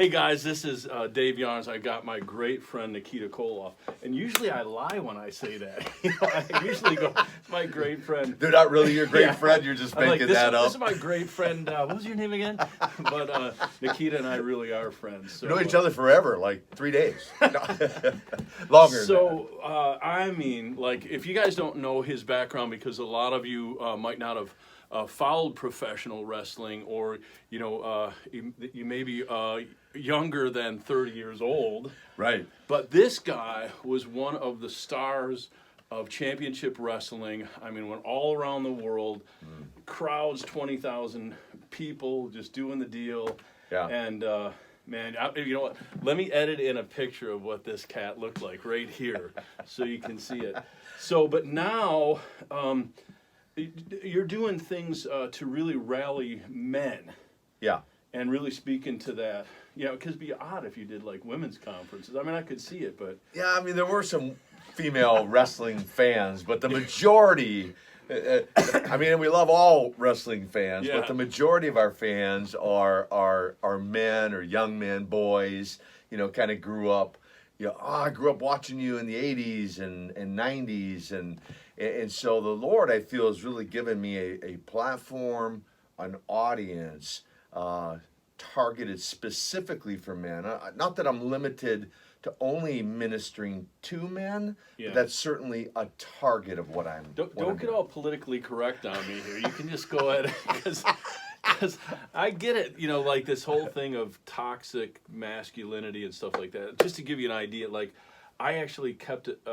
Hey guys, this is Dave Yarnes. I got my great friend Nakita Koloff, and usually I lie when I say that. I usually go, "My great friend." They're not really your great friend. You're just making that up. This is my great friend. What was your name again? But Nakita and I really are friends. So, we know each other forever, like 3 days. Longer. So I mean, like, if you guys don't know his background, because a lot of you might not have followed professional wrestling, or you may be younger than 30 years old. Right. But this guy was one of the stars of championship wrestling. I mean, went all around the world, crowds, 20,000 people just doing the deal. Yeah. And man, you know what? Let me edit in a picture of what this cat looked like right here so you can see it. So, but now you're doing things to really rally men. Yeah. And really speak into that. Yeah, because it'd be odd if you did like women's conferences. I mean, I could see it, but... Yeah, I mean, there were some female wrestling fans, but the majority... I mean, we love all wrestling fans, but the majority of our fans are men or young men, boys, kind of grew up, I grew up watching you in the 80s and 90s, and so the Lord, I feel, has really given me a platform, an audience, targeted specifically for men. Not that I'm limited to only ministering to men, but that's certainly a target of what I'm doing. Don't get all politically correct on me here. You can just go ahead, because I get it, like this whole thing of toxic masculinity and stuff like that. Just to give you an idea, like, I actually kept it,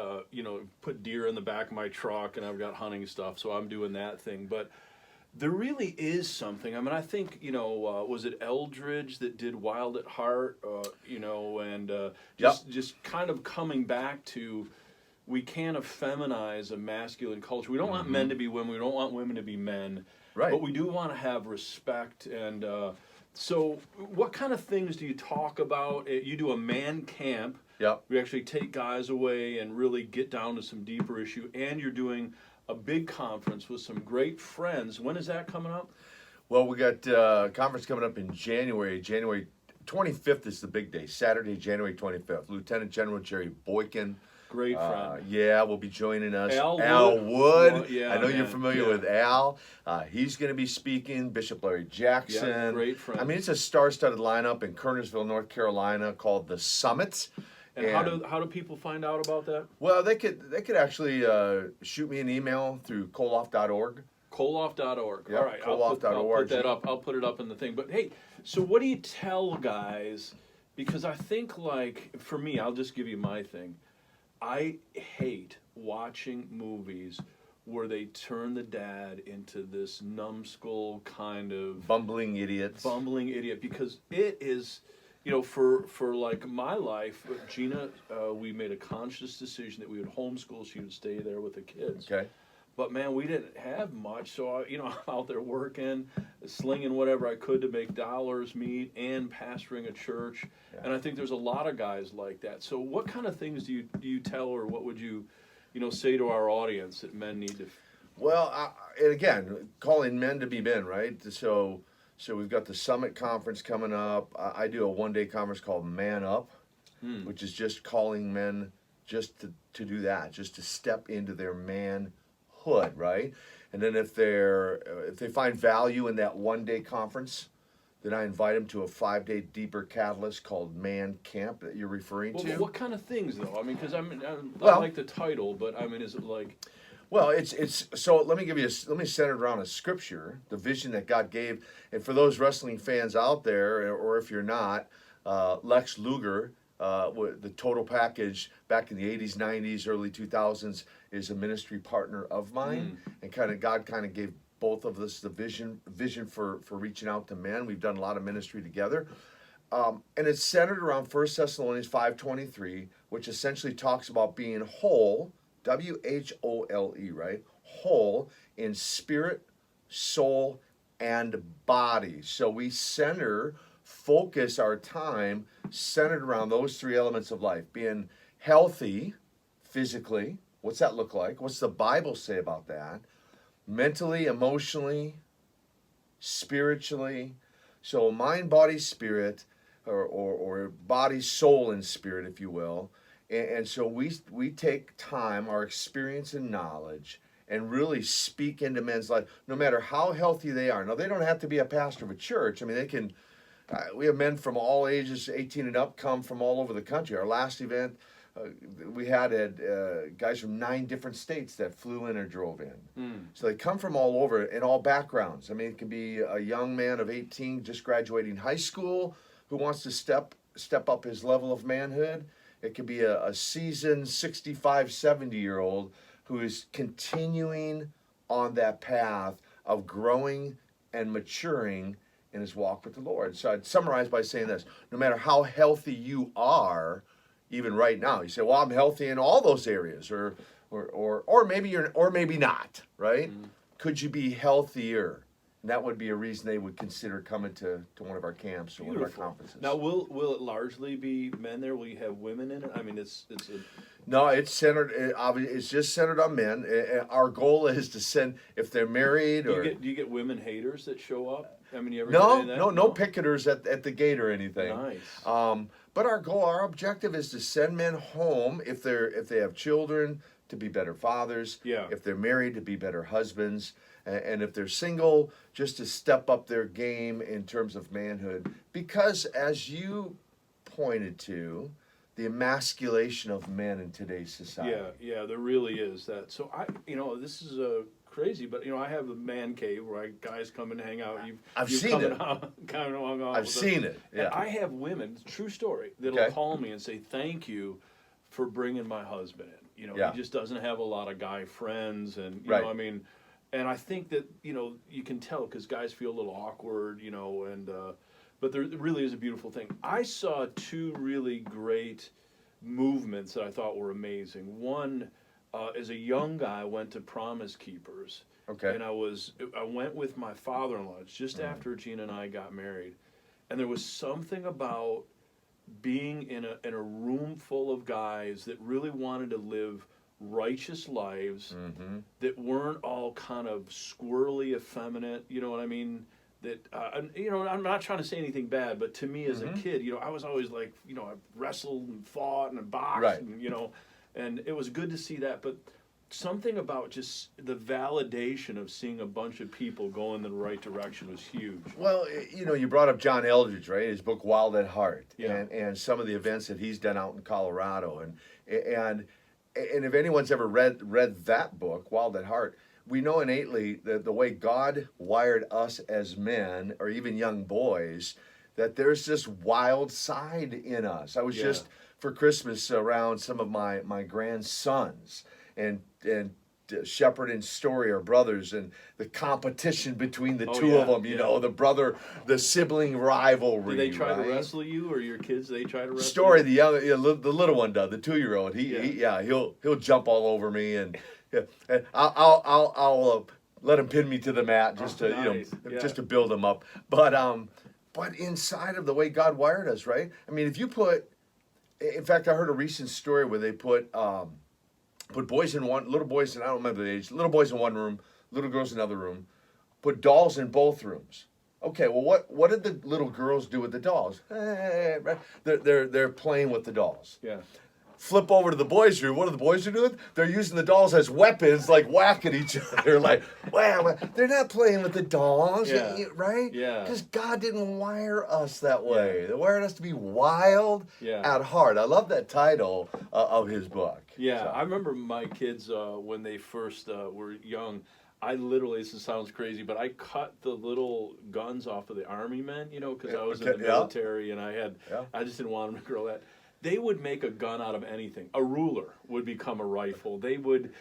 put deer in the back of my truck, and I've got hunting stuff, so I'm doing that thing. But there really is something. I mean, I think, was it Eldridge that did Wild at Heart, and just kind of coming back to, we can't effeminize a masculine culture. We don't want men to be women. We don't want women to be men. Right. But we do want to have respect. And so what kind of things do you talk about? You do a man camp. Yep. We actually take guys away and really get down to some deeper issue. And you're doing a big conference with some great friends. When is that coming up? Well, we got a conference coming up in January. January 25th is the big day. Saturday, January 25th. Lieutenant General Jerry Boykin. Great friend. Will be joining us. Al Wood. Well, I know you're familiar with Al. He's going to be speaking. Bishop Larry Jackson. Yeah, great friend. I mean, it's a star-studded lineup in Kernersville, North Carolina, called the Summit. And how do people find out about that? Well, they could actually shoot me an email through Koloff.org. Koloff.org. Yep, All right, Koloff.org. I'll put that up. I'll put it up in the thing. But hey, so what do you tell guys? Because I think, like, for me, I'll just give you my thing. I hate watching movies where they turn the dad into this numbskull kind of bumbling idiot, because it is, for like my life, Gina, we made a conscious decision that we would homeschool. She would stay there with the kids. Okay. But man, we didn't have much, so I'm out there working, slinging whatever I could to make dollars meet, and pastoring a church. Yeah. And I think there's a lot of guys like that. So what kind of things do you tell, or what would you, say to our audience that men need to? Well, and again, calling men to be men, right? So we've got the Summit Conference coming up. I do a one-day conference called Man Up, which is just calling men just to do that, just to step into their manhood, right? And then if they find value in that one-day conference, then I invite them to a 5-day deeper catalyst called Man Camp that you're referring to. Well, what kind of things, though? I mean, because I like the title, but I mean, is it like... Well, it's so let me center it around a scripture, the vision that God gave. And for those wrestling fans out there, or if you're not, Lex Luger, the Total Package back in the 80s, 90s, early 2000s, is a ministry partner of mine. And God gave both of us the vision for reaching out to men. We've done a lot of ministry together. And it's centered around 1 Thessalonians 5:23, which essentially talks about being whole, W-H-O-L-E, right? Whole in spirit, soul, and body. So we focus our time centered around those three elements of life. Being healthy physically. What's that look like? What's the Bible say about that? Mentally, emotionally, spiritually. So mind, body, spirit. or body, soul, and spirit, if you will. And so we take time, our experience and knowledge, and really speak into men's life, no matter how healthy they are. Now, they don't have to be a pastor of a church. I mean, they can. We have men from all ages, 18 and up, come from all over the country. Our last event, we had guys from 9 different states that flew in or drove in. So they come from all over in all backgrounds. I mean, it could be a young man of 18 just graduating high school who wants to step up his level of manhood. It could be a seasoned 65, 70-year-old who is continuing on that path of growing and maturing in his walk with the Lord. So I'd summarize by saying this: no matter how healthy you are, even right now, you say, "Well, I'm healthy in all those areas," or maybe you're, or maybe not, right? Could you be healthier? And that would be a reason they would consider coming to one of our camps or one of our conferences. Now, will it largely be men there? Will you have women in it? I mean, it's a... No, it's centered. It's just centered on men. Our goal is to send, if they're married or. Do you get women haters that show up? I mean, you ever no, get no picketers at the gate or anything. Nice. But our objective is to send men home if they have children, to be better fathers. Yeah. If they're married, to be better husbands, and if they're single, just to step up their game in terms of manhood. Because as you pointed to, the emasculation of men in today's society. Yeah, there really is that. So this is crazy, but I have a man cave where guys come and hang out. I've seen it. I've seen it. Yeah. And I have women, true story, that'll call me and say, "Thank you for bringing my husband in. He just doesn't have a lot of guy friends, and you know, I mean, and I think that you can tell because guys feel a little awkward, and but there really is a beautiful thing. I saw 2 really great movements that I thought were amazing. One, as a young guy, I went to Promise Keepers. Okay. And I went with my father-in-law just after Gina and I got married, and there was something about being in a room full of guys that really wanted to live righteous lives, that weren't all kind of squirrely, effeminate. You know what I mean? That I'm not trying to say anything bad, but to me as a kid, I was always like, I wrestled and fought and boxed, and and it was good to see that. But something about just the validation of seeing a bunch of people go in the right direction was huge. Well, you brought up John Eldridge, right? His book Wild at Heart, Yeah. and some of the events that he's done out in Colorado, and if anyone's ever read that book, Wild at Heart, we know innately that the way God wired us as men, or even young boys, that there's this wild side in us. I was just for Christmas around some of my grandsons, and Shepherd and Story are brothers, and the competition between the two of them, the sibling rivalry. Do they try to wrestle you, or your kids? They try to wrestle Story, you? the little one does, the 2-year-old. He'll jump all over me, and I'll let him pin me to the mat just to build him up. But inside of the way God wired us, right? I mean, if you in fact, I heard a recent story where they put boys in little boys, and I don't remember the age, little boys in one room, little girls in another room, put dolls in both rooms. Okay, well, what did the little girls do with the dolls? They're playing with the dolls. Yeah. Flip over to the boys' room. What are the boys doing? They're using the dolls as weapons, like whacking each other. Like, wow, they're not playing with the dolls, right? Yeah. Because God didn't wire us that way. They wired us to be wild Yeah. at heart. I love that title of his book. Yeah, So. I remember my kids when they first were young. I literally, this sounds crazy, but I cut the little guns off of the army men, because I was in the military, and I just didn't want them to grow that. They would make a gun out of anything. A ruler would become a rifle. They would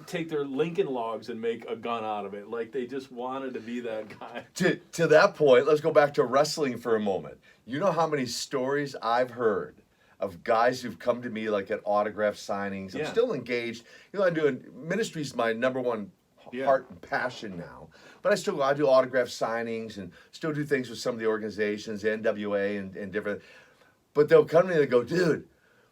take their Lincoln Logs and make a gun out of it. Like, they just wanted to be that guy. To that point, let's go back to wrestling for a moment. You know how many stories I've heard of guys who've come to me like at autograph signings. I'm still engaged. I'm doing ministry's my number one heart and passion now. But I do autograph signings and still do things with some of the organizations, NWA and different. But they'll come to me and they go, dude,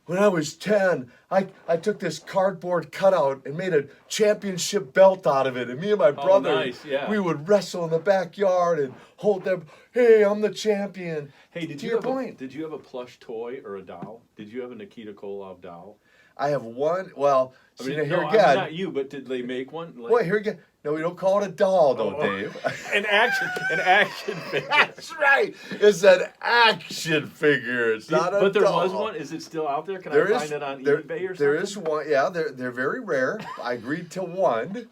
when I was 10, I took this cardboard cutout and made a championship belt out of it. And me and my brother, nice, yeah. we would wrestle in the backyard and hold them. Hey, I'm the champion. Hey, to your point. Did you have a plush toy or a doll? Did you have a Nikita Koloff doll? I have one. Well, I see, mean, now here no, again. not you, but did they make one? Like, Boy, here again. No, we don't call it a doll, though, Oh. Dave. An action figure. That's right. It's an action figure. It's not a But there doll. was one. Is it still out there? Can There I is- find it on there- eBay or something? There is one. Yeah, they're very rare. I agreed to one,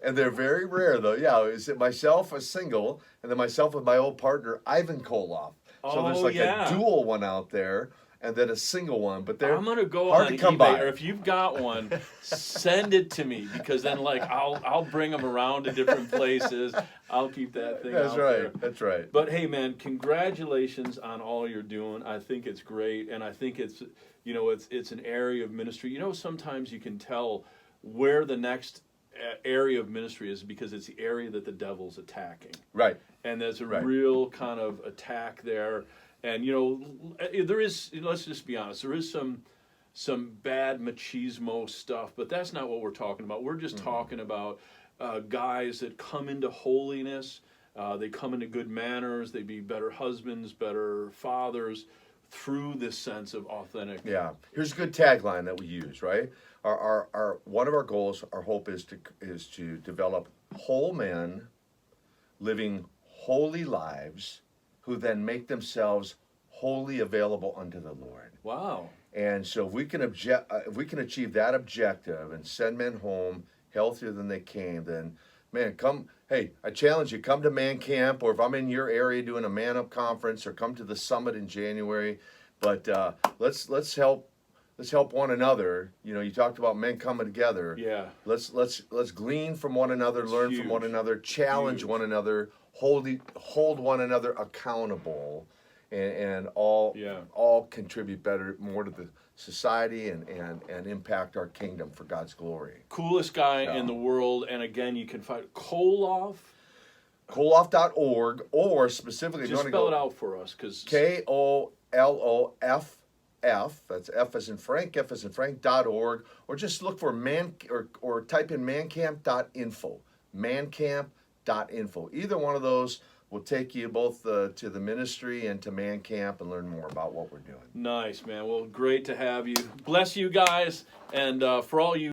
and they're very rare though. Yeah, it's myself a single, and then myself with my old partner Ivan Koloff. So there's Oh, like yeah. a dual one out there, and then a single one. But they're I'm gonna go hard on to come eBay, by. or if you've got one, send it to me because then like I'll bring them around to different places. I'll keep that thing. That's out right. there. That's right. But hey, man, congratulations on all you're doing. I think it's great, and I think it's it's an area of ministry. You know, sometimes you can tell where the next area of ministry is because it's the area that the devil's attacking, Right. and there's a Right. real kind of attack there. And there is. Let's just be honest. There is some bad machismo stuff, but that's not what we're talking about. We're just talking about guys that come into holiness. They come into good manners. They be better husbands, better fathers through this sense of authentic. Yeah. Here's a good tagline that we use. Right. Our one of our goals, our hope is to develop whole men living holy lives, who then make themselves wholly available unto the Lord. Wow. And so if we can achieve that objective and send men home healthier than they came, then man, come. Hey, I challenge you, come to Man Camp, or if I'm in your area doing a Man Up conference, or come to the summit in January. But let's help one another. You know, you talked about men coming together. Yeah. Let's glean from one another, learn huge. from one another, challenge Huge. one another, hold one another accountable, and all contribute more to the society and impact our kingdom for God's glory. Coolest guy Yeah. in the world, and again, you can find Koloff. Koloff.org, or specifically, if you Just want to spell go it out for us, because KOLOFF. That's F as in Frank, F as in Frank.org, or just look for or type in mancamp.info. Mancamp.info. Either one of those will take you both to the ministry and to Man Camp and learn more about what we're doing. Nice, man. Well, great to have you. Bless you guys, and for all you